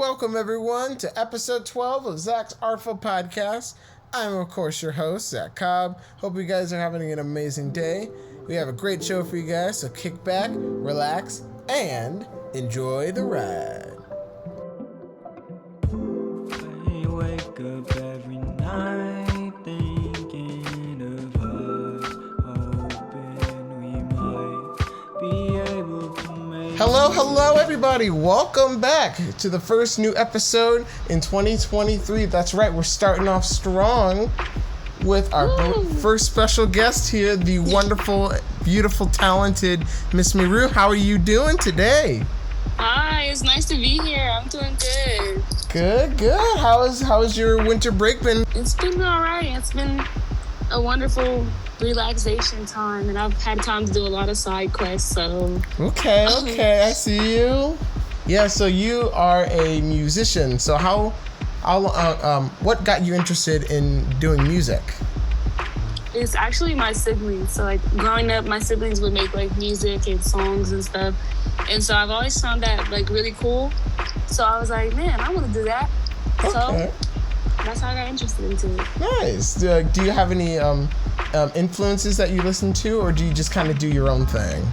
Welcome, everyone, to episode 12 of Zach's Art-Ful podcast. I'm, of course, your host, Zach Cobb. Hope you guys are having an amazing day. We have a great show for you guys, so kick back, relax, and enjoy the ride. I wake up every night thinking of us, hoping we might be able to make. Hello, everybody. Welcome back to the first new episode in 2023. That's right, we're starting off strong with our first special guest here, the wonderful, beautiful, talented Miss Mirue. How are you doing today? Hi, it's nice to be here. I'm doing good. Good. How has your winter break been? It's been all right. It's been a wonderful relaxation time, and I've had time to do a lot of side quests, so... Okay, I see you. Yeah, so you are a musician. So what got you interested in doing music? It's actually my siblings. So, like, growing up, my siblings would make, like, music and songs and stuff. And so I've always found that, like, really cool. So I was like, man, I want to do that. Okay. So that's how I got interested into it. Nice. Do you have any influences that you listen to, or do you just kind of do your own thing?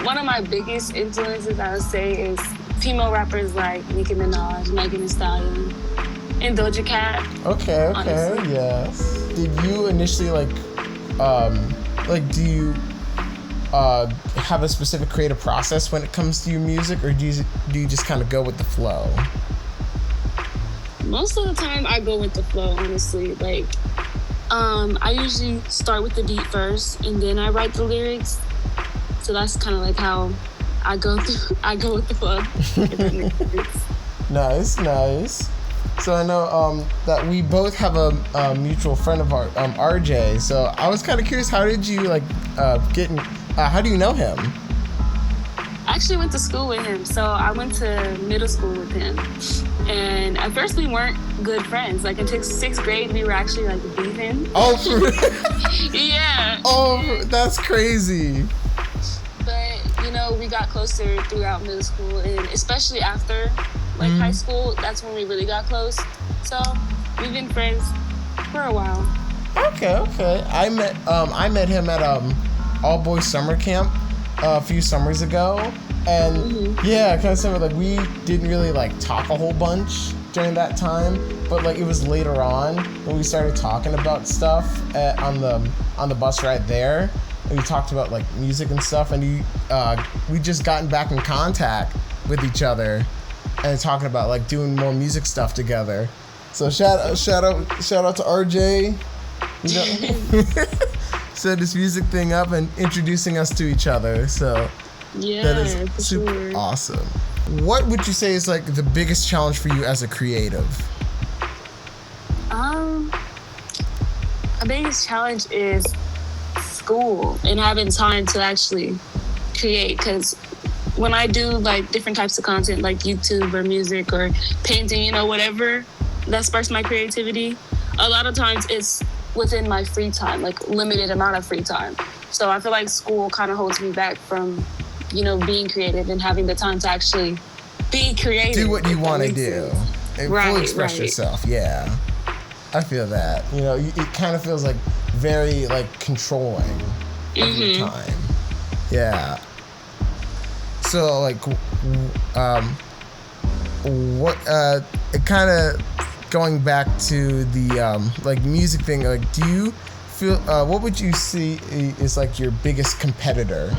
One of my biggest influences, I would say, is female rappers like Nicki Minaj, Megan Thee Stallion, and Doja Cat. Okay, honestly. Yes. Did you initially do you have a specific creative process when it comes to your music, or do you just kind of go with the flow? Most of the time, I go with the flow, honestly. Like, I usually start with the beat first, and then I write the lyrics. So that's kind of like how I go with the flow. If that makes sense. Nice. So I know that we both have a mutual friend of ours, RJ. So I was kind of curious, how did you how do you know him? I actually went to school with him. So I went to middle school with him. And at first we weren't good friends. Like, until 6th grade, we were actually like beefing. Oh, for real? Yeah. Oh, that's crazy. But, we got closer throughout middle school, and especially after high school, that's when we really got close. So we've been friends for a while. Okay. I met him at all boys summer camp a few summers ago, and yeah, kind of similar. Like, we didn't really talk a whole bunch during that time, but it was later on when we started talking about stuff on the bus ride there, and we talked about music and stuff, and we just gotten back in contact with each other and talking about doing more music stuff together. So shout out to RJ, set this music thing up and introducing us to each other. So yeah, that is super awesome. What would you say is the biggest challenge for you as a creative? The biggest challenge is school and having time to actually create, because when I do different types of content like YouTube or music or painting, whatever that sparks my creativity, a lot of times it's within my free time, limited amount of free time. So I feel like school kind of holds me back from, being creative and having the time to actually be creative. Do what you want to do. And fully express right. yourself. Yeah. I feel that. It kind of feels very controlling of your time. Yeah. So what it kind of going back to the music thing, do you feel what would you see is your biggest competitor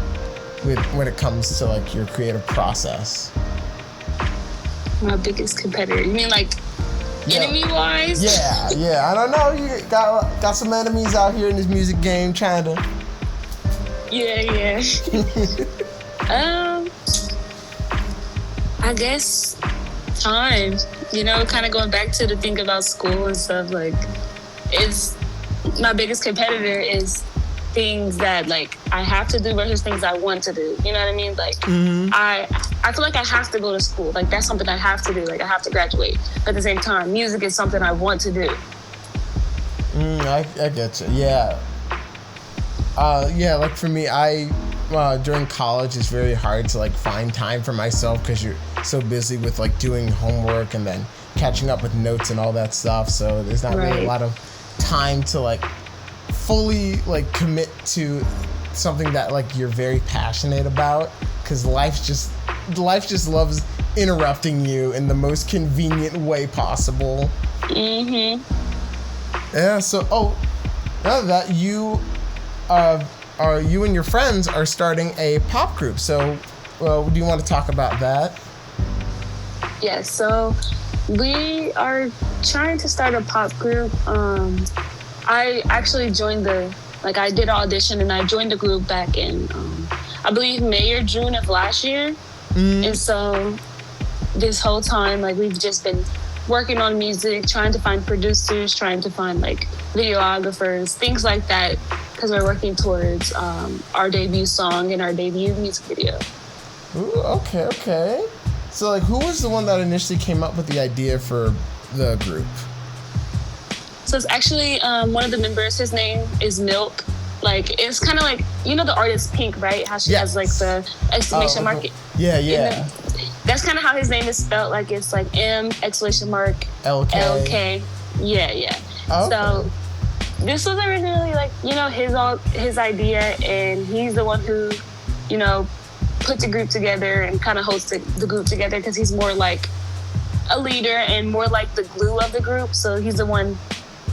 when it comes to your creative process? My biggest competitor? You mean enemy-wise? Yeah. I don't know. You got some enemies out here in this music game trying to. Yeah. I guess time. Kind of going back to the thing about school and stuff. It's my biggest competitor is things that I have to do versus things I want to do. You know what I mean? I feel like I have to go to school. That's something I have to do. I have to graduate. But at the same time, music is something I want to do. I get you. Yeah. For me, during college it's very hard to like find time for myself because you're so busy with like doing homework and then catching up with notes and all that stuff. So there's not really a lot of time to like fully like commit to something that like you're very passionate about, because life just loves interrupting you in the most convenient way possible. Yeah. So now that you you and your friends are starting a pop group, so do you want to talk about that? Yes. So we are trying to start a pop group. I actually joined I did audition and I joined the group back in, I believe May or June of last year. And so this whole time, like, we've just been working on music, trying to find producers, trying to find like videographers, things like that, because we're working towards our debut song and our debut music video. Ooh, okay. So like, who was the one that initially came up with the idea for the group? So it's actually one of the members. His name is Milk. Like, it's kind of like, you know, the artist Pink, right? How she has like the exclamation mark. Yeah. That's kind of how his name is spelled. Like, it's like M exclamation mark LK. Yeah. Okay. So this was originally like, you know, his idea, and he's the one who, you know, put the group together and kind of hosted the group together, because he's more like a leader and more like the glue of the group. So he's the one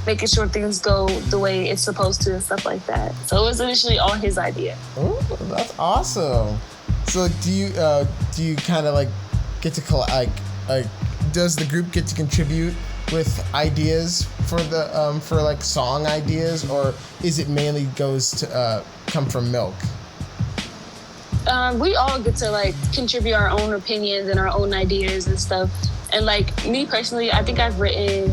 making sure things go the way it's supposed to and stuff like that. So it was initially all his idea. Ooh, that's awesome. So do you kind of like get to like does the group get to contribute with ideas for the for like song ideas, or is it mainly goes to come from Milk? We all get to like contribute our own opinions and our own ideas and stuff. And like me personally, I think I've written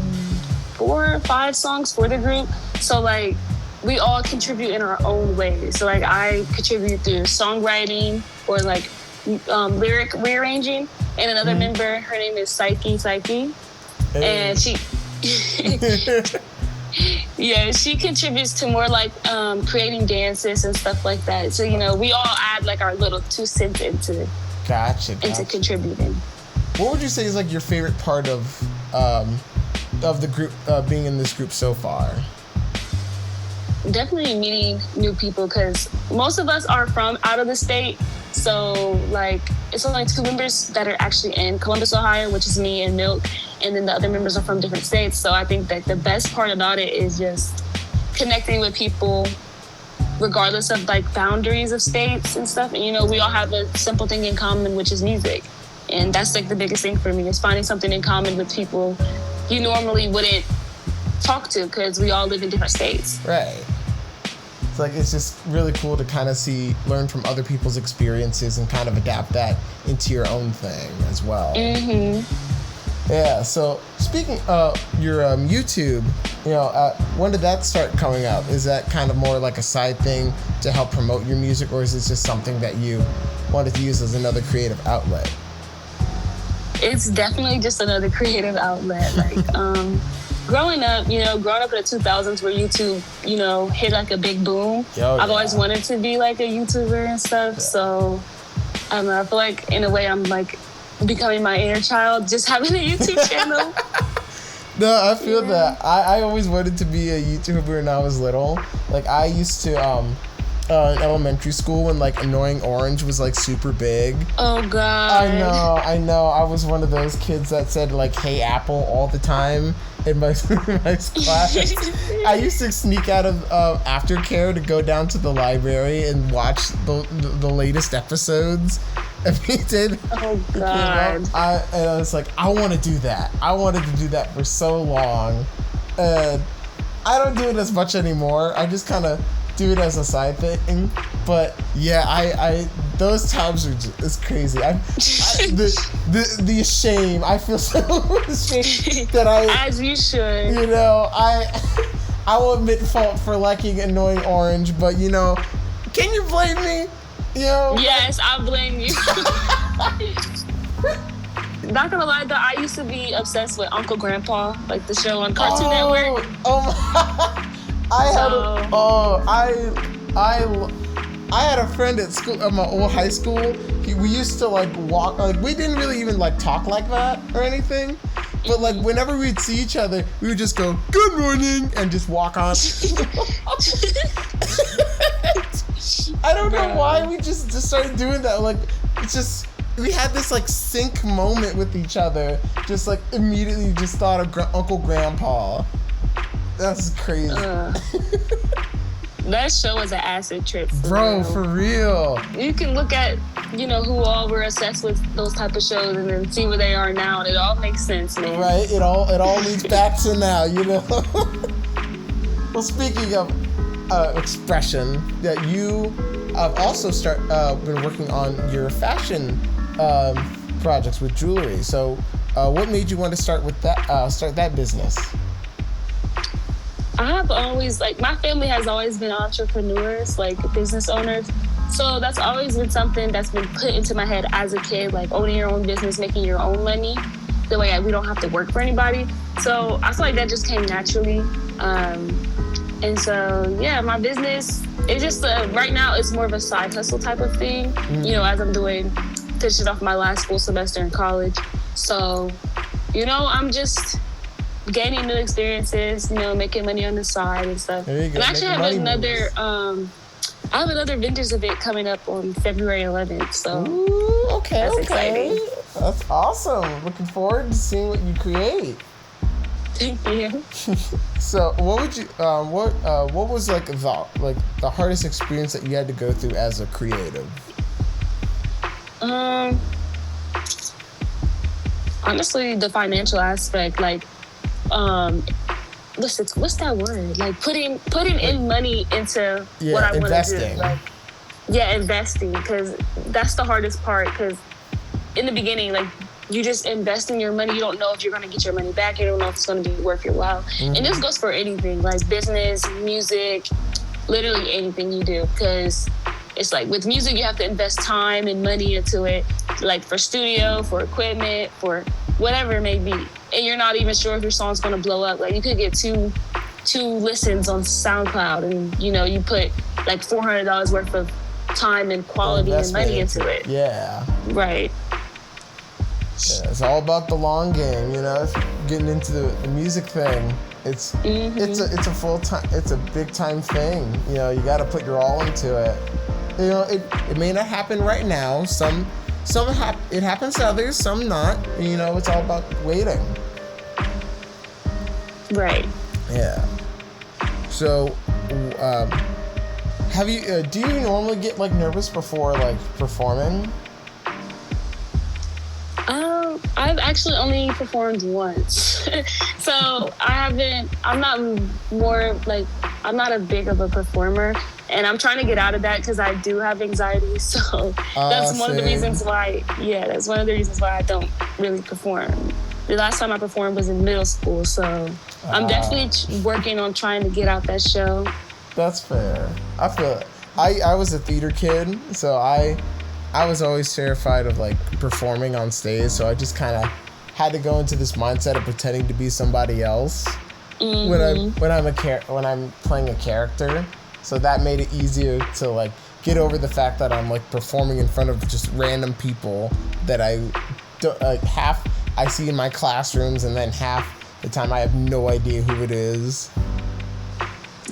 4 or 5 songs for the group. So like we all contribute in our own way. So like I contribute through songwriting or like lyric rearranging, and another member, her name is Psyche, and she she contributes to more like creating dances and stuff like that. So, you know, we all add like our little 2 cents into contributing. What would you say is like your favorite part of the group, being in this group so far? Definitely meeting new people, because most of us are from out of the state. So like it's only 2 members that are actually in Columbus, Ohio, which is me and Milk, and then the other members are from different states. So I think that the best part about it is just connecting with people regardless of like boundaries of states and stuff. And you know, we all have a simple thing in common, which is music. And that's like the biggest thing for me, is finding something in common with people you normally wouldn't talk to, because we all live in different states. Right. It's like, it's just really cool to kind of learn from other people's experiences and kind of adapt that into your own thing as well. Yeah, so speaking of your YouTube, you know, when did that start coming out? Is that kind of more like a side thing to help promote your music, or is it just something that you wanted to use as another creative outlet? It's definitely just another creative outlet. Like, growing up in the 2000s where YouTube, you know, hit like a big boom, I've always wanted to be like a YouTuber and stuff. Yeah. So, I don't know, I feel like in a way I'm like becoming my inner child, just having a YouTube channel. No, I feel that. I always wanted to be a YouTuber when I was little. Like, I used to, in elementary school when like Annoying Orange was like super big. Oh god. I know. I was one of those kids that said like "Hey Apple" all the time in my class. I used to sneak out of aftercare to go down to the library and watch the latest episodes every day. Oh god. I was like, I want to do that. I wanted to do that for so long. I don't do it as much anymore. I just kind of do it as a side thing, but yeah, I those times are it's crazy. The shame. I feel so ashamed that as you should. You know, I will admit fault for liking Annoying Orange, but you know, can you blame me? You know? Yes, I blame you. Not gonna lie though, I used to be obsessed with Uncle Grandpa, like the show on Cartoon Network. Oh my. I had a friend at school, at my old high school. We used to like walk, like we didn't really even like talk like that or anything. But like whenever we'd see each other, we would just go, "Good morning," and just walk on. I don't know why we just started doing that. Like, it's just, we had this like sync moment with each other. Just like immediately just thought of Uncle Grandpa. That's crazy. That show was an acid trip. Bro, for real. You can look at, who all were obsessed with those type of shows and then see where they are now, and it all makes sense, man. Right? It all leads back to now, Well, speaking of expression, that you have also been working on your fashion projects with jewelry. So, what made you want to start that business? I have always, my family has always been entrepreneurs, business owners. So that's always been something that's been put into my head as a kid, owning your own business, making your own money. The way we don't have to work for anybody. So I feel like that just came naturally. And so, yeah, my business, it's just, right now it's more of a side hustle type of thing, as I'm finishing off my last full semester in college. So, I'm just gaining new experiences, making money on the side and stuff. There you go. And I actually have another Vintage event coming up on February 11th. So, ooh, okay, that's exciting. That's awesome. Looking forward to seeing what you create. Thank you. So, what would you? What was the hardest experience that you had to go through as a creative? Honestly, the financial aspect, what's that word? Putting in money into what I want to do. Investing, because that's the hardest part. Because in the beginning, you just invest in your money. You don't know if you're going to get your money back. You don't know if it's going to be worth your while. Mm-hmm. And this goes for anything, business, music, literally anything you do. Because it's with music, you have to invest time and money into it, for studio, for equipment, for whatever it may be. And you're not even sure if your song's going to blow up. You could get two listens on SoundCloud, and, you put $400 worth of time and quality and money into it. Yeah. Right. Yeah, it's all about the long game, getting into the music thing. It's a full time, it's a big time thing. You got to put your all into it. It may not happen right now. It happens to others, some not. It's all about waiting. Right. Yeah. So, do you normally get nervous before performing? I've actually only performed once. So I'm not a big of a performer, and I'm trying to get out of that because I do have anxiety. So that's one of the reasons why I don't really perform. The last time I performed was in middle school, so I'm definitely working on trying to get out that show. That's fair. I feel it. I was a theater kid, so I was always terrified of performing on stage, so I just kind of had to go into this mindset of pretending to be somebody else when I'm playing a character. So that made it easier to get over the fact that I'm performing in front of just random people that I don't, half I see in my classrooms, and then half the time I have no idea who it is.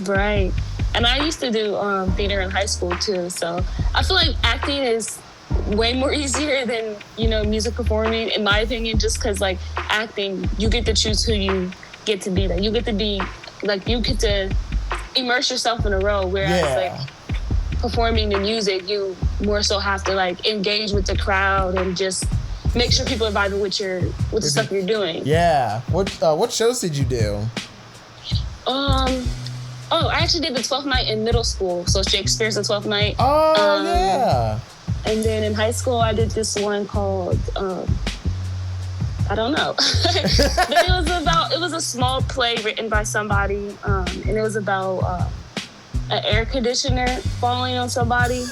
Right. And I used to do theater in high school too, so I feel like acting is way more easier than music performing, in my opinion, just because acting, you get to choose who you get to be. You get to be you get to immerse yourself in a role, whereas performing the music, you more so have to engage with the crowd and just make sure people are vibing with the stuff you're doing. Yeah. What shows did you do? I actually did the 12th night in middle school, so Shakespeare's the 12th night. Oh, yeah. And then in high school, I did this one called, I don't know. But it was a small play written by somebody, and it was about an air conditioner falling on somebody,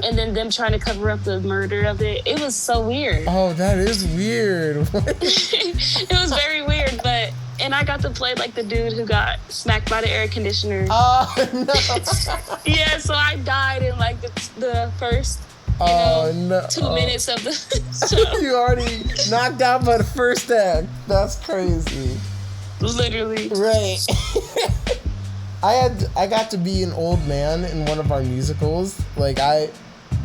and then them trying to cover up the murder of it. It was so weird. Oh, that is weird. It was very weird, but And I got to play like the dude who got smacked by the air conditioner. Oh no! Yeah, so I died in like the first, 2 minutes of the show. You already knocked out by the first act. That's crazy. Literally. Right. I got to be an old man in one of our musicals. Like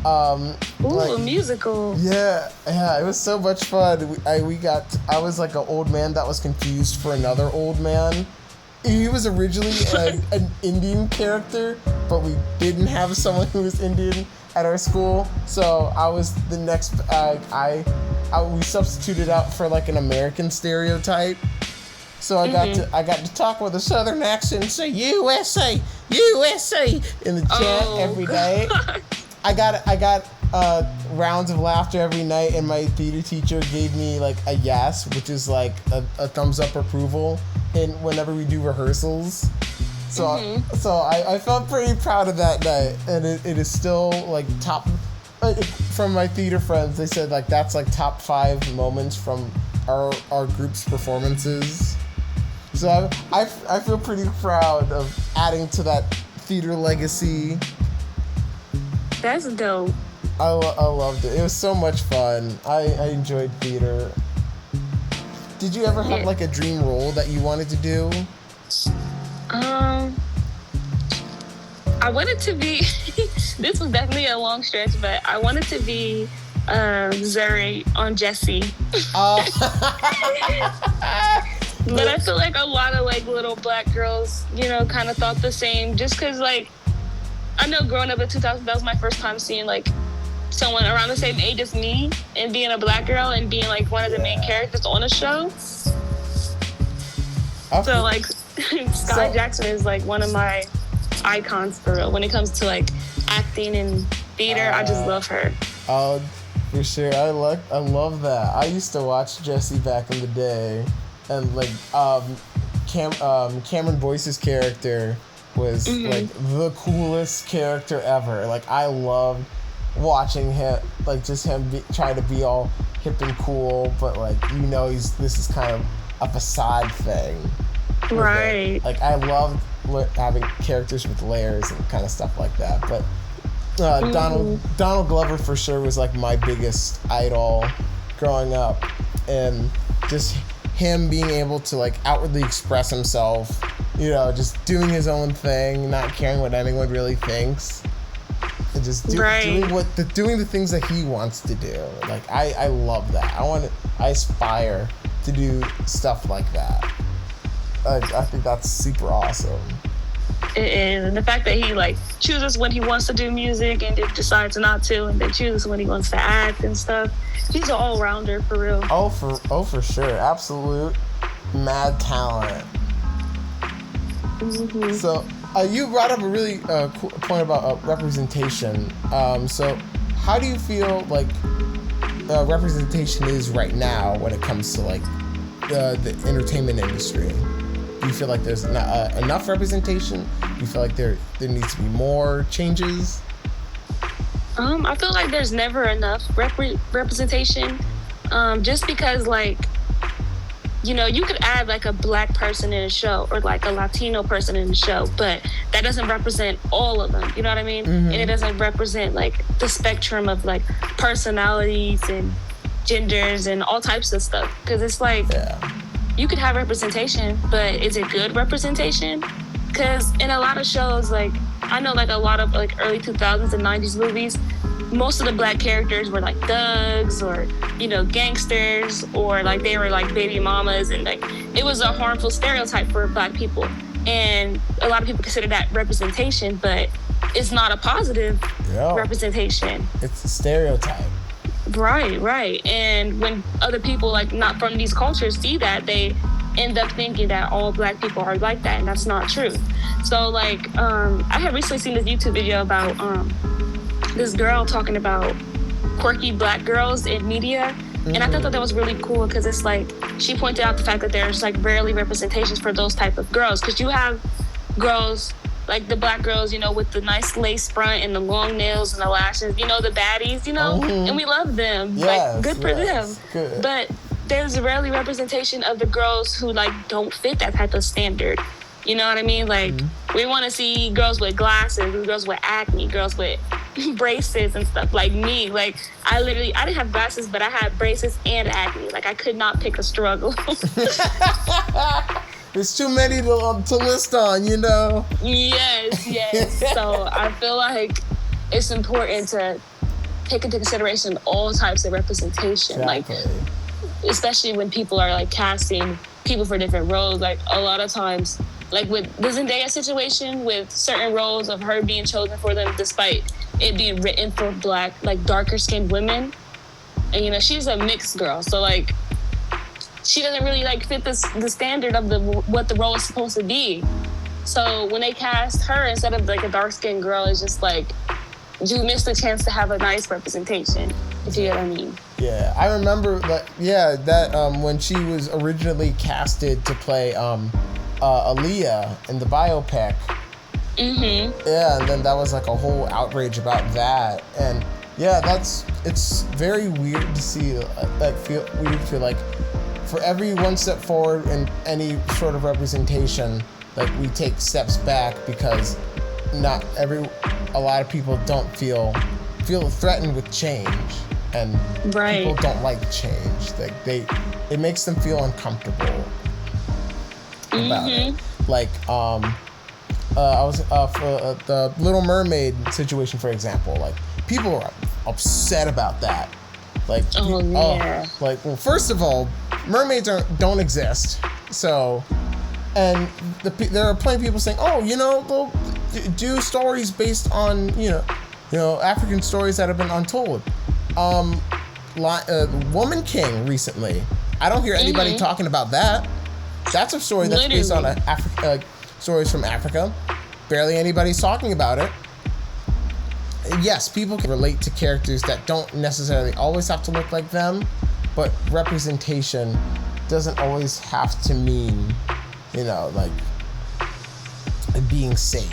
Ooh, like, a musical. Yeah, it was so much fun. I was like an old man that was confused for another old man. He was originally an Indian character, but we didn't have someone who was Indian at our school, so I was the next. We substituted out for like an American stereotype. So I got to talk with a Southern accent and say USA, USA in the chant every day. I got rounds of laughter every night, and my theater teacher gave me like a yes, which is like a thumbs up approval, and whenever we do rehearsals. So I felt pretty proud of that night, and it is still like top. From my theater friends, they said like that's like top 5 moments from our group's performances. So I feel pretty proud of adding to that theater legacy. That's dope. I loved it. It was so much fun. I enjoyed theater. Did you ever have like a dream role that you wanted to do? I wanted to be, this was definitely a long stretch, but I wanted to be Zuri on Jessie. But I feel like a lot of like little black girls, kind of thought the same, just because like, I know growing up in 2000, that was my first time seeing like someone around the same age as me and being a black girl and being like one of the main characters on a show. So like Sky Jackson is like one of my icons for real when it comes to like acting and theater. I just love her. Oh, for sure. I love that. I used to watch Jessie back in the day, and like Cameron Boyce's character was like the coolest character ever. Like I loved watching him, like just him try to be all hip and cool, but like this is kind of a facade thing. Right. Like I loved having characters with layers and kind of stuff like that. But Donald Glover for sure was like my biggest idol growing up, and just him being able to like outwardly express himself, just doing his own thing, not caring what anyone really thinks, and just doing the things that he wants to do. Like I love that. I aspire to do stuff like that. I think that's super awesome. It is, and the fact that he like chooses when he wants to do music and then decides not to, and then chooses when he wants to act and stuff. He's an all-rounder for real. Oh, for sure, absolute mad talent. Mm-hmm. So you brought up a really cool point about representation. So how do you feel like representation is right now when it comes to like the entertainment industry? Do you feel like there's not enough representation? Do you feel like there needs to be more changes? I feel like there's never enough representation. Just because like, you could add like a black person in a show or like a Latino person in the show, but that doesn't represent all of them. You know what I mean? Mm-hmm. And it doesn't represent like the spectrum of like personalities and genders and all types of stuff. Because it's like, you could have representation, but is it good representation? Because in a lot of shows, like I know like a lot of like early 2000s and 90s movies, most of the black characters were like thugs or, gangsters, or like they were like baby mamas, and like it was a harmful stereotype for black people. And a lot of people consider that representation, but it's not a positive representation. It's a stereotype. Right. And when other people like not from these cultures see that, they end up thinking that all black people are like that, and that's not true. So like I had recently seen this YouTube video about this girl talking about quirky black girls in media, and I thought that was really cool because it's like she pointed out the fact that there's like rarely representations for those type of girls, because you have girls like the black girls, with the nice lace front and the long nails and the lashes, the baddies, and we love them. Yes, like, good for them. Good. But there's rarely representation of the girls who like don't fit that type of standard. You know what I mean? Like, we want to see girls with glasses, girls with acne, girls with braces and stuff. Like me, like I didn't have glasses, but I had braces and acne. Like, I could not pick a struggle. There's too many to list on, you know? Yes. So I feel like it's important to take into consideration all types of representation. Exactly. Like, especially when people are like casting people for different roles. Like, a lot of times, like with the Zendaya situation, with certain roles of her being chosen for them despite it being written for Black, like darker skinned women. And, you know, she's a mixed girl. So like, she doesn't really like fit the standard of what the role is supposed to be. So when they cast her instead of like a dark skinned girl, it's just like, you missed the chance to have a nice representation, if you get what I mean. Yeah, I remember that when she was originally casted to play Aaliyah in the biopic. Yeah, and then that was like a whole outrage about that. And yeah, it's very weird to see, feel like for every one step forward in any sort of representation, like we take steps back because a lot of people don't feel threatened with change, and people don't like change. Like it makes them feel uncomfortable about it. Like I was for the Little Mermaid situation, for example. Like, people are upset about that. Like, well, first of all, mermaids don't exist. So, and there are plenty of people saying, oh, you know, they'll do stories based on you know African stories that have been untold. Woman King recently. I don't hear anybody talking about that. That's a story that's based on stories from Africa. Barely anybody's talking about it. Yes, people can relate to characters that don't necessarily always have to look like them, but representation doesn't always have to mean, you know, like being safe.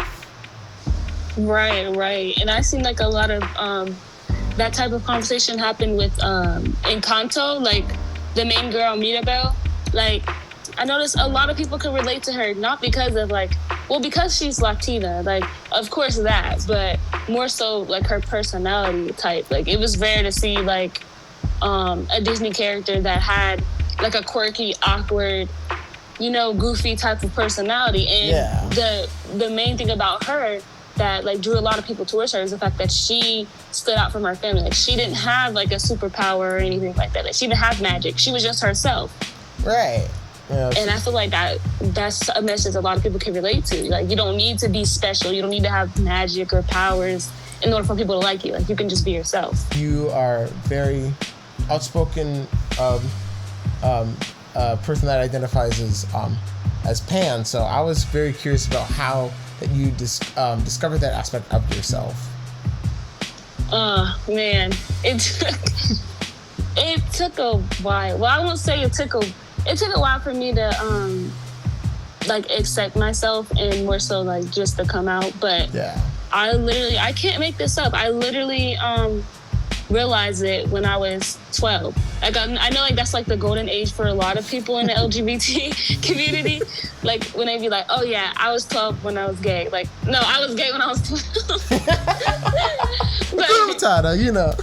Right. And I seen like a lot of that type of conversation happen with Encanto, like the main girl Mirabel. Like, I noticed a lot of people can relate to her, not because of because she's Latina, like, of course that, but more so like her personality type. Like, it was rare to see like a Disney character that had like a quirky, awkward, you know, goofy type of personality. And the main thing about her that like drew a lot of people towards her is the fact that she stood out from her family. Like, she didn't have like a superpower or anything like that. Like, she didn't have magic. She was just herself. Right. Yeah, and I feel like that's a message a lot of people can relate to. Like, you don't need to be special. You don't need to have magic or powers in order for people to like you. Like, you can just be yourself. You are very outspoken person that identifies as pan. So I was very curious about how that you discovered that aspect of yourself. Man, it took a while. Well, I won't say it took a while for me to like accept myself, and more so like just to come out. But I can't make this up. I literally realized it when I was 12. Like, I know like that's like the golden age for a lot of people in the LGBT community. Like, when they be like, oh yeah, I was 12 when I was gay. Like, no, I was gay when I was 12. But, you know.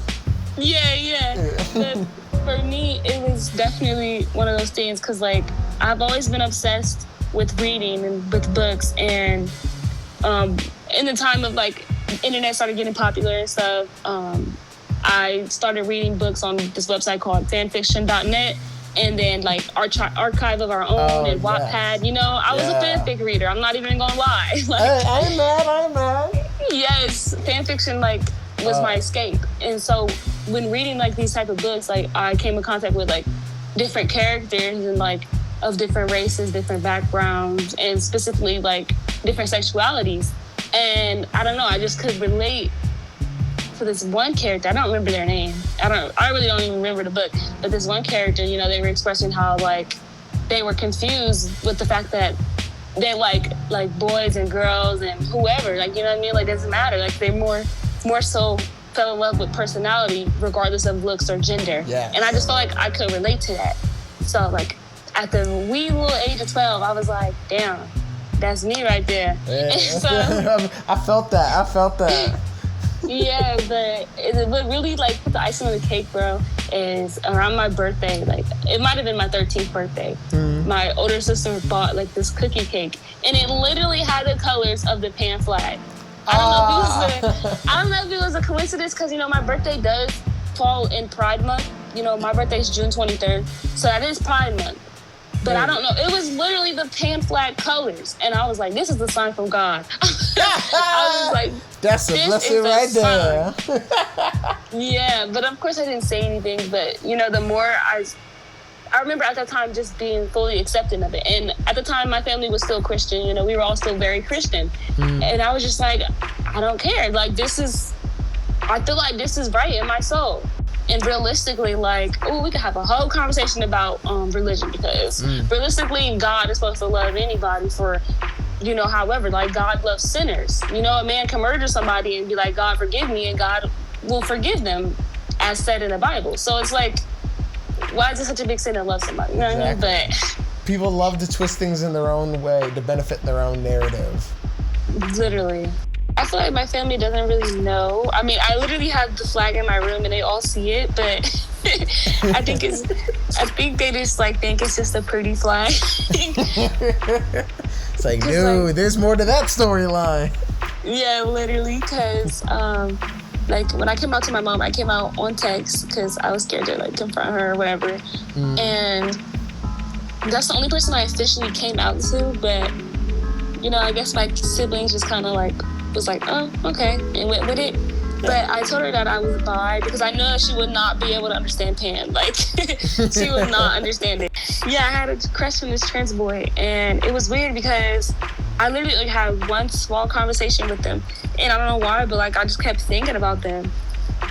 Yeah. But for me, it was definitely one of those things, because like I've always been obsessed with reading and with books, and in the time of like internet started getting popular and stuff, I started reading books on this website called fanfiction.net, and then like Archive of Our Own and Wattpad. You know, I was a fanfic reader. I'm not even gonna lie. Like, I'm mad. Yes, fanfiction like was my escape. And so when reading like these type of books, like I came in contact with like different characters and like of different races, different backgrounds, and specifically like different sexualities. And I don't know, I just could relate to this one character. I don't remember their name. I really don't even remember the book. But this one character, you know, they were expressing how like they were confused with the fact that they like boys and girls and whoever, like, you know what I mean? Like, it doesn't matter. Like, they more so fell in love with personality regardless of looks or gender. Yeah. And I just felt like I could relate to that. So like at the wee little age of 12, I was like, damn, that's me right there. Yeah. So I felt that. yeah, but what really like put the icing on the cake, bro, is around my birthday. Like it might have been my 13th birthday. My older sister bought like this cookie cake, and it literally had the colors of the pan flag. I don't know if it was a coincidence because my birthday does fall in Pride Month. My birthday is June 23rd, so that is Pride Month. But I don't know. It was literally the pan flag colors, and I was like, "This is the sign from God." I was like, "That's a blessing right there." Yeah, but of course I didn't say anything. But the more I remember at that time just being fully accepting of it, and at the time my family was still Christian. We were all still very Christian, and I was just like, I don't care. Like I feel like this is right in my soul. And realistically, we could have a whole conversation about religion because realistically, God is supposed to love anybody for, however, God loves sinners. A man can murder somebody and be like, God, forgive me, and God will forgive them, as said in the Bible. So it's like, why is it such a big sin to love somebody? You know what I mean? But people love to twist things in their own way to benefit their own narrative. Literally. I feel like my family doesn't really know. I mean, I literally have the flag in my room and they all see it, but I think they just think it's just a pretty flag. It's like, dude, there's more to that storyline. Yeah, literally, because when I came out to my mom, I came out on text because I was scared to confront her or whatever. And that's the only person I officially came out to, but I guess my siblings just kind of was like, oh, okay, and went with it. But I told her that I was bi because I know she would not be able to understand pan. She would not understand it. Yeah, I had a crush on this trans boy, and it was weird because I literally had one small conversation with them, and I don't know why, but I just kept thinking about them.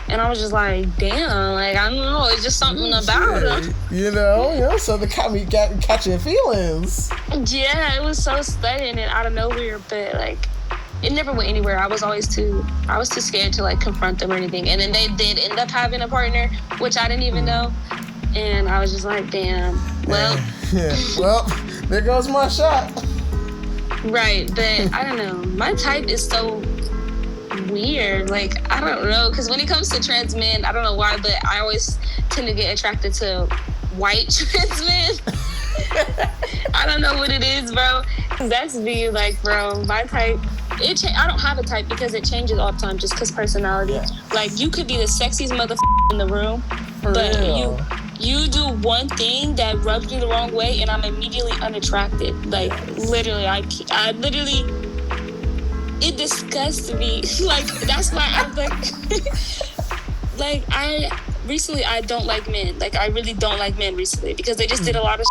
And I was just like, damn, I don't know, it's just something about them. So they caught me catching feelings. Yeah, it was so sudden and out of nowhere, but it never went anywhere. I was too scared to confront them or anything. And then they did end up having a partner, which I didn't even know. And I was just like, damn, well. Yeah. Well, there goes my shot. Right, but I don't know. My type is so weird. I don't know. Because when it comes to trans men, I don't know why, but I always tend to get attracted to white trans men. I don't know what it is, bro. That's me, bro, my type. I don't have a type because it changes all the time just because personality. Yeah. You could be the sexiest motherfucker in the room, but you do one thing that rubs me the wrong way and I'm immediately unattracted. Literally, I literally, it disgusts me. That's why I'm I don't like men. I really don't like men recently because they just did a lot of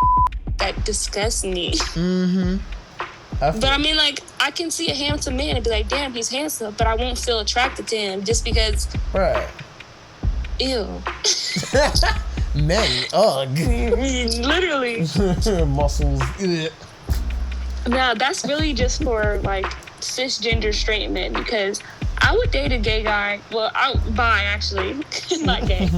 that disgusts me. Mm-hmm. But I mean, I can see a handsome man and be like, damn, he's handsome, but I won't feel attracted to him just because. Right. Ew. Men, ugh. Literally. Muscles. Now, that's really just for, cisgender straight men because I would date a gay guy. Well, bi, actually. Not gay.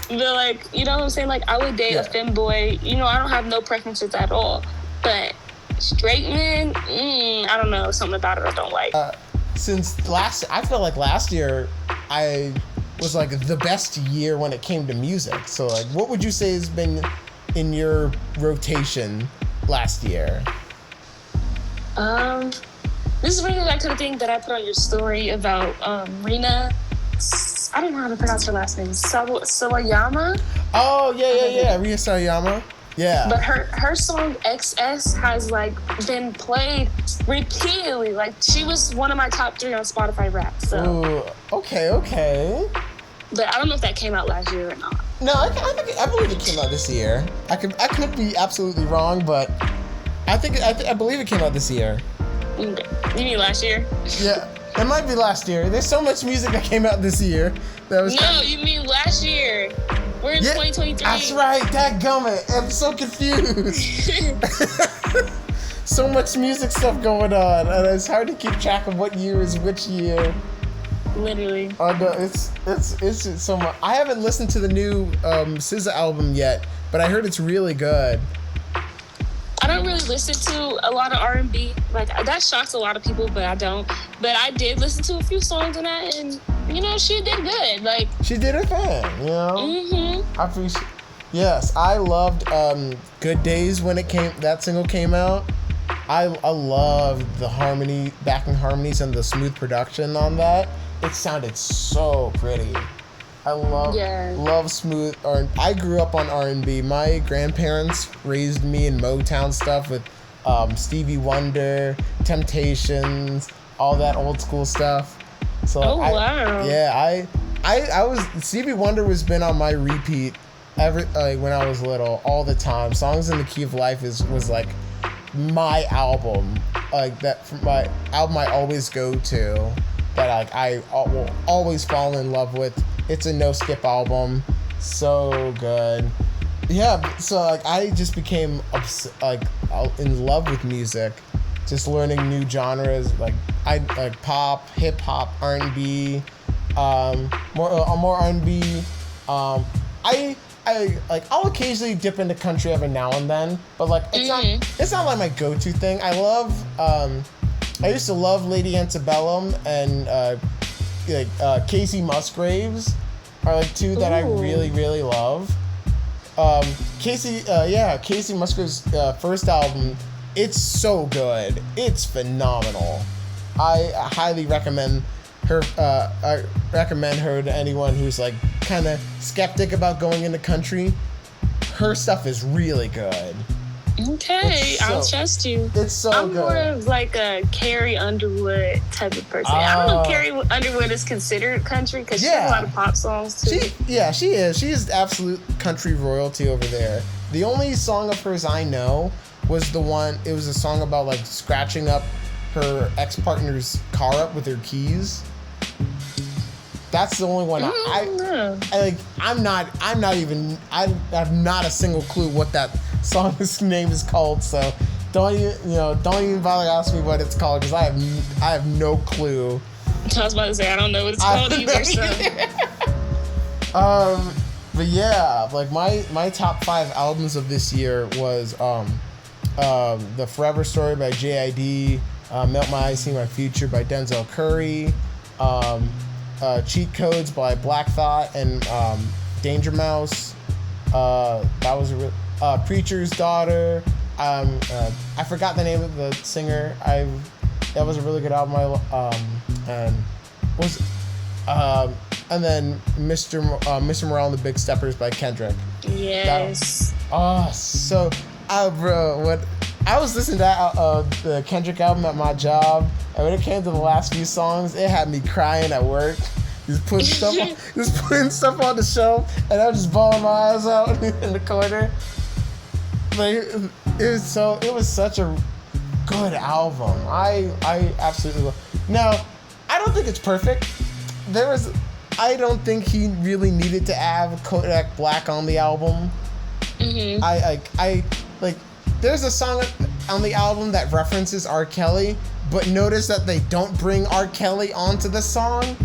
But, you know what I'm saying? I would date a femboy. I don't have no preferences at all. But straight men, I don't know, something about it I don't like. I feel like last year I was the best year when it came to music. So what would you say has been in your rotation last year? This is really back to the thing that I put on your story about Rina. I don't know how to pronounce her last name. Sawayama. Oh yeah, Rina Sawayama. Yeah. But her song XS has been played repeatedly. She was one of my top 3 on Spotify rap. So. Ooh, okay. But I don't know if that came out last year or not. No, I believe it came out this year. I could be absolutely wrong, but I believe it came out this year. Okay. You mean last year? Yeah, it might be last year. There's so much music that came out this year. You mean last year. We're in 2023. That's right, dadgummit. I'm so confused. So much music stuff going on, and it's hard to keep track of what year is which year. Literally. No, it's so much. I haven't listened to the new SZA album yet, but I heard it's really good. I don't really listen to a lot of R&B. Like, that shocks a lot of people, but I don't. But I did listen to a few songs in that, and, you know, she did good. Like, she did her thing, you know? Mm-hmm. I appreciate. Yes, I loved Good Days when that single came out. I loved the backing harmonies and the smooth production on that. It sounded so pretty. I love smooth. I grew up on R&B. My grandparents raised me in Motown stuff with Stevie Wonder, Temptations, all that old school stuff. So wow. Yeah, I was Stevie Wonder was been on my repeat when I was little all the time. Songs in the Key of Life was like my album, my album I always go to, that like I will always fall in love with. It's a no skip album, so good. Yeah, so like I just became in love with music, just learning new genres like pop, hip hop, R&B, more R&B. I'll occasionally dip into country every now and then, but like it's not like my go-to thing. I used to love Lady Antebellum and Casey Musgraves are like two that I really, really love. Casey Musgraves' first album, it's so good. It's phenomenal. I highly recommend her. I recommend her to anyone who's like kind of skeptic about going into country. Her stuff is really good. Okay, I'll trust you. It's so I'm good. more of like a Carrie Underwood type of person. I don't know if Carrie Underwood is considered country because she has a lot of pop songs too. She is. She is absolute country royalty over there. The only song of hers I know was it was a song about like scratching up her ex-partner's car up with her keys. That's the only one I have not a single clue what that song's name is called, so don't even bother asking me what it's called because I have no clue. I was about to say I don't know what it's called either. So. But yeah, like my top 5 albums of this year was The Forever Story by J.I.D., Melt My Eyes, See My Future by Denzel Curry, Cheat Codes by Black Thought and Danger Mouse. That was Preacher's Daughter. I forgot the name of the singer. That was a really good album. And then Mr. Morale and the Big Steppers by Kendrick. Yes. Bro, I was listening to the Kendrick album at my job, and when it came to the last few songs, it had me crying at work. Just putting stuff on the show, and I was just bawling my eyes out in the corner. Like it was such a good album. I absolutely love. Now, I don't think it's perfect. I don't think he really needed to have Kodak Black on the album. Mm-hmm. There's a song on the album that references R. Kelly, but notice that they don't bring R. Kelly onto the song.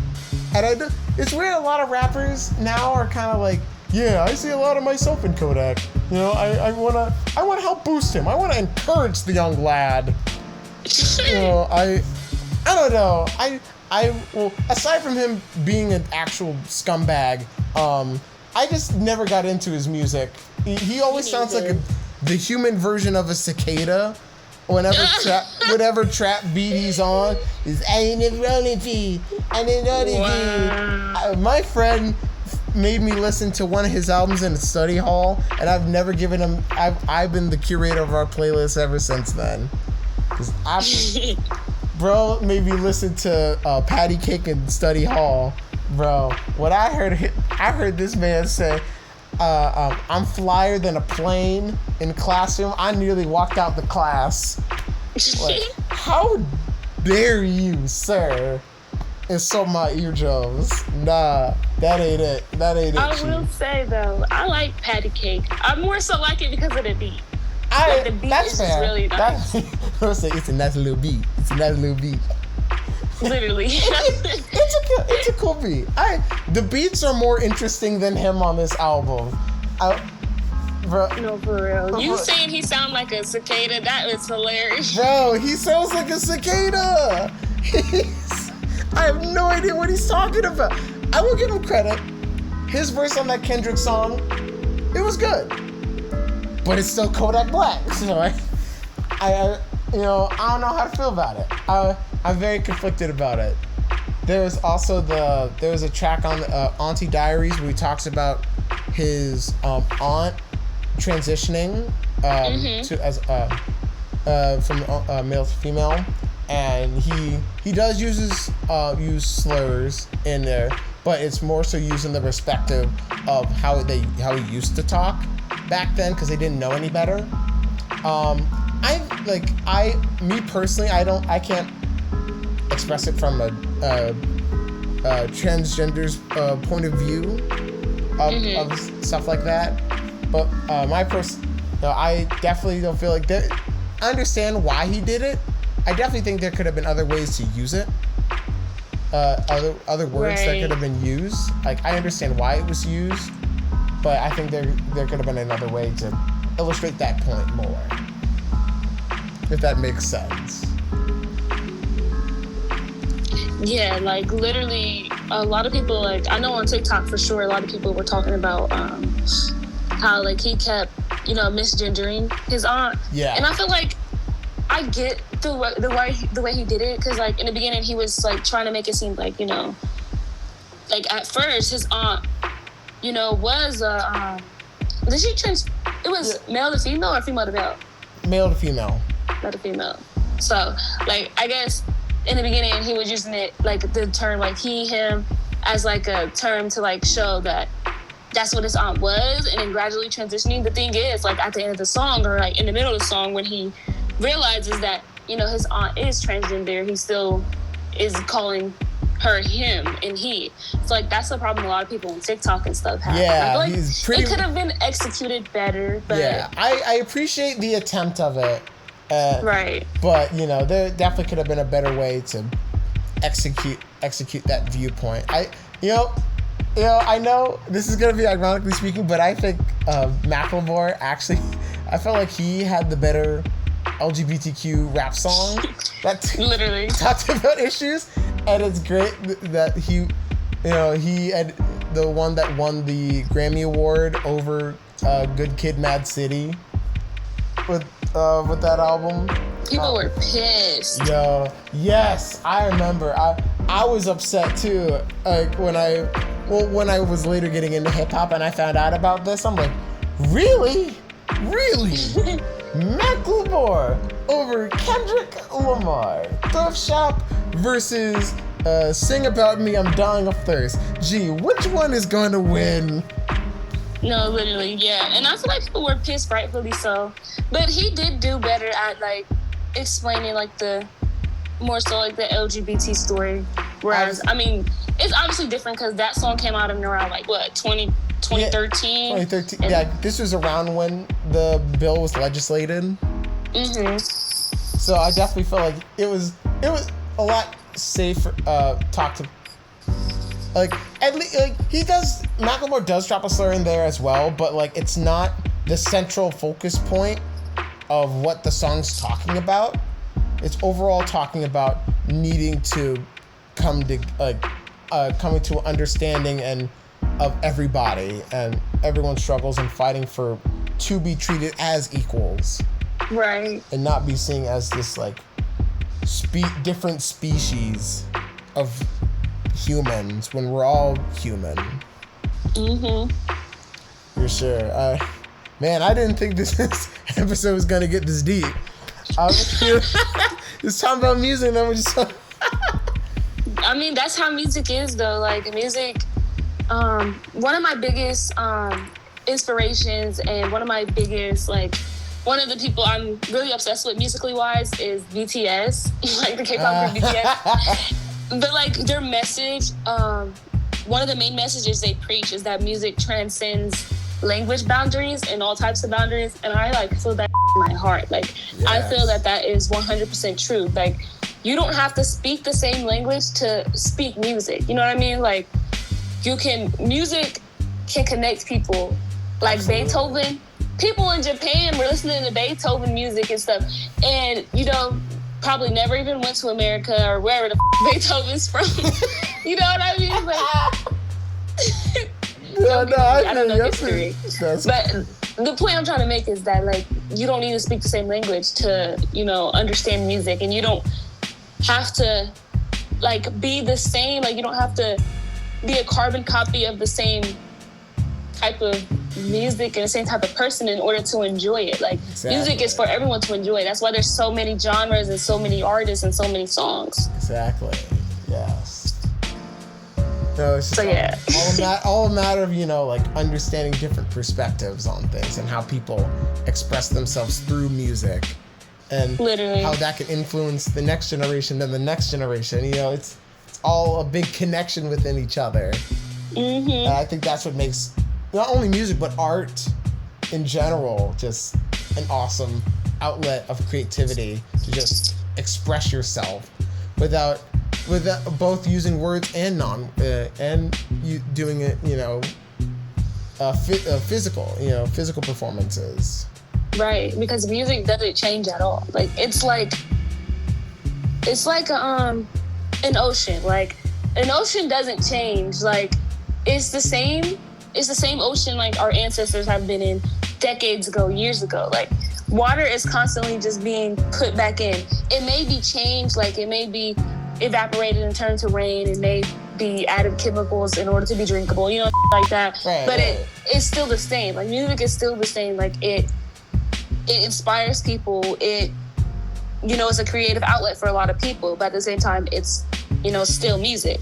And it's weird, a lot of rappers now are kind of like, yeah, I see a lot of myself in Kodak. You know, I wanna help boost him. I wanna encourage the young lad. You know, I don't know. Well, aside from him being an actual scumbag, I just never got into his music. He always sounds like the human version of a cicada. Whatever trap beat he's on is My friend made me listen to one of his albums in a study hall, and I've never given him. I've been the curator of our playlist ever since then. Bro made me listen to Patty Cake in study hall. Bro, what I heard this man say, I'm flyer than a plane in classroom. I nearly walked out the class. Like, how dare you, sir, insult my eardrums? Nah, that ain't it. I will say though, I like Patty Cake. I more so like it because of the beat. The beat is just really nice. It's a nice little beat. Literally. It's a cool beat. The beats are more interesting than him on this album. Bro, No, for real. You saying he sound like a cicada? That is hilarious. bro, he sounds like a cicada. I have no idea what he's talking about. I will give him credit. His verse on that Kendrick song, it was good. But it's still Kodak Black. So I don't know how to feel about it. I'm very conflicted about it. There was a track on Auntie Diaries where he talks about his aunt transitioning to as from male to female, and he does use slurs in there, but it's more so using the perspective of how he used to talk back then because they didn't know any better. Me personally, I can't express it from a transgender's point of view of stuff like that. But I definitely don't feel like that. I understand why he did it. I definitely think there could have been other ways to use it. Other words that could have been used. Like, I understand why it was used, but I think there could have been another way to illustrate that point more. If that makes sense. Yeah, like literally a lot of people, like I know on TikTok for sure, a lot of people were talking about how like he kept, misgendering his aunt. Yeah. And I feel like I get the way he did it, because like in the beginning he was like trying to make it seem like, like at first his aunt, was did she change? It was male to female or female to male? Male to female. Male to female. So like I guess in the beginning he was using it like the term like he, him as like a term to like show that that's what his aunt was, and then gradually transitioning. The thing is, like at the end of the song or like in the middle of the song, when he realizes that his aunt is transgender, he still is calling her him and he. So like that's the problem a lot of people on TikTok and stuff have. Yeah, I feel like he's pretty. It could have been executed better, but yeah, I appreciate the attempt of it. Right. But there definitely could have been a better way to execute that viewpoint. I know this is gonna be ironically speaking, but I think Macklemore actually, I felt like he had the better LGBTQ rap song that literally talked about issues, and it's great that he had the one that won the Grammy Award over Good Kid, Mad City with that album. People were pissed. Yo, yes, I remember. I was upset too. Like when I was later getting into hip hop and I found out about this, I'm like, really? Macklemore over Kendrick Lamar. Thrift Shop versus Sing About Me, I'm Dying of Thirst. Gee, which one is going to win? No, literally, yeah. And I feel like people were pissed, rightfully so. But he did do better at like explaining like the more so like the LGBT story. Whereas, I mean, it's obviously different because that song came out in around like what, 2013? 2013. Yeah, this was around when the bill was legislated. So I definitely felt like it was a lot safer talk to. Like at least Macklemore does drop a slur in there as well, but like it's not the central focus point of what the song's talking about. It's overall talking about needing to coming to understanding and of everybody and everyone's struggles and fighting to be treated as equals, right? And not be seen as this like different species of humans when we're all human. For sure. Man, I didn't think this episode was gonna get this deep. I was just talking about music, and then we're just. I mean, that's how music is, though. Like music, one of my biggest inspirations, and one of my biggest one of the people I'm really obsessed with musically wise is BTS, like the K-pop group BTS. But like their message, one of the main messages they preach is that music transcends language boundaries and all types of boundaries, and I feel that in my heart. Like yes. I feel that is 100% true. Like you don't have to speak the same language to speak music. You know what I mean? Like music can connect people. Like Absolutely. Beethoven people in Japan were listening to Beethoven music and stuff, and probably never even went to America or wherever the Beethoven's from. You know what I mean? Like, I don't know history. But the point I'm trying to make is that, like, you don't need to speak the same language to, understand music, and you don't have to, like, be the same. Like, you don't have to be a carbon copy of the same type of music and the same type of person in order to enjoy it. Like, music is for everyone to enjoy. That's why there's so many genres and so many artists and so many songs. Exactly. Yes. No, it's just so, all a matter of, like, understanding different perspectives on things and how people express themselves through music, and literally how that can influence the next generation and the next generation. It's all a big connection within each other. Mm-hmm. And I think that's what makes not only music, but art in general just an awesome outlet of creativity to just express yourself without both using words and and you doing it, physical performances. Right, because music doesn't change at all. Like, it's like an ocean. Like, an ocean doesn't change. Like, it's the same ocean like our ancestors have been in decades ago, years ago. Like, water is constantly just being put back in. It may be changed, like it may be evaporated and turned to rain. It may be added chemicals in order to be drinkable, like that. Right, but right. it's still the same. Like, music is still the same. Like, it inspires people. It, it's a creative outlet for a lot of people. But at the same time, it's, still music.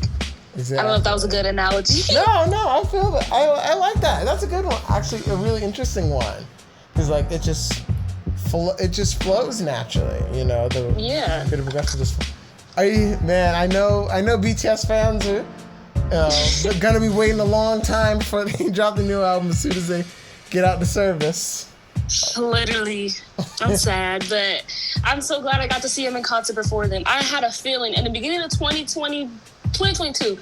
Exactly. I don't know if that was a good analogy. No, I feel it. I like that. That's a good one. Actually, a really interesting one. Because, like, it just flows naturally, Yeah. Creative progression just. I know BTS fans are gonna be waiting a long time before they drop the new album as soon as they get out the service. Literally. I'm sad, but I'm so glad I got to see him in concert before then. I had a feeling in the beginning of 2022,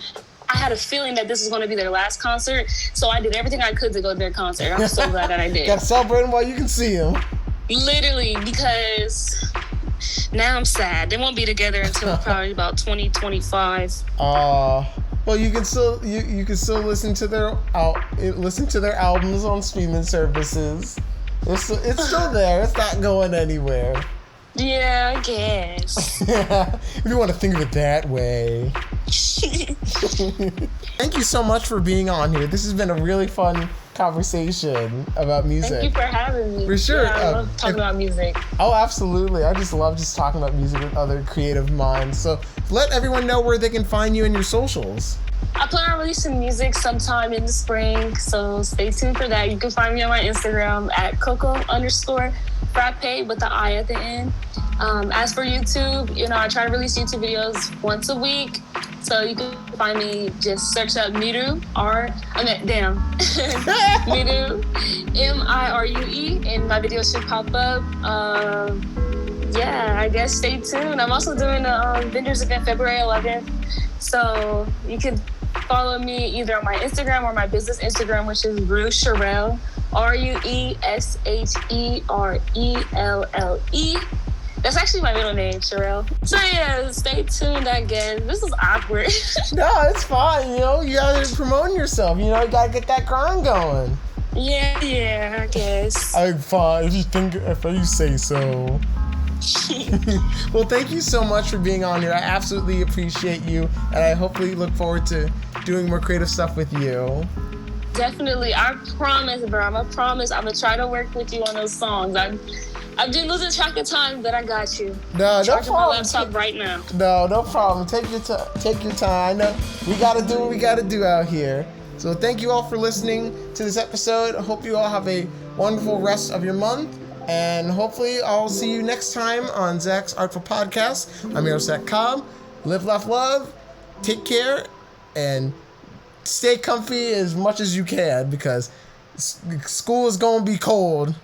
I had a feeling that this was going to be their last concert, so I did everything I could to go to their concert. I'm so glad that I did. Got to celebrate them while you can see them. Literally, because now I'm sad. They won't be together until probably about 2025. Well, you can still listen to their albums on streaming services. It's still there. It's not going anywhere. Yeah, I guess. If you want to think of it that way. Thank you so much for being on here. This has been a really fun conversation about music. Thank you for having me. For sure. Yeah, I love talking about music. Oh, absolutely. I just love talking about music with other creative minds. So let everyone know where they can find you in your socials. I plan on releasing music sometime in the spring, so stay tuned for that. You can find me on my Instagram at Coco_frappe with the I at the end. As for YouTube, I try to release YouTube videos once a week. So you can find me, just search up Mirue, Mirue, Mirue, and my videos should pop up. I guess stay tuned. I'm also doing a vendors event February 11th. So you can follow me either on my Instagram or my business Instagram, which is Rue Sherelle, RUESHERELLE. That's actually my middle name, Sherelle. So yeah, stay tuned, I guess. This is awkward. No, it's fine. You gotta promote yourself. You gotta get that grind going. Yeah, I guess. I'm fine if you say so. Well, thank you so much for being on here. I absolutely appreciate you, and I hopefully look forward to doing more creative stuff with you. Definitely. I promise, bro. I'm gonna try to work with you on those songs. I've been losing track of time, but I got you. No problem. My laptop right now. No problem. Take your time. I know we gotta do what we gotta do out here. So thank you all for listening to this episode. I hope you all have a wonderful rest of your month. And hopefully I'll see you next time on Zach's Art-Ful Podcast. I'm your host, Zach Cobb. Live, laugh, love. Take care. And stay comfy as much as you can, because school is going to be cold.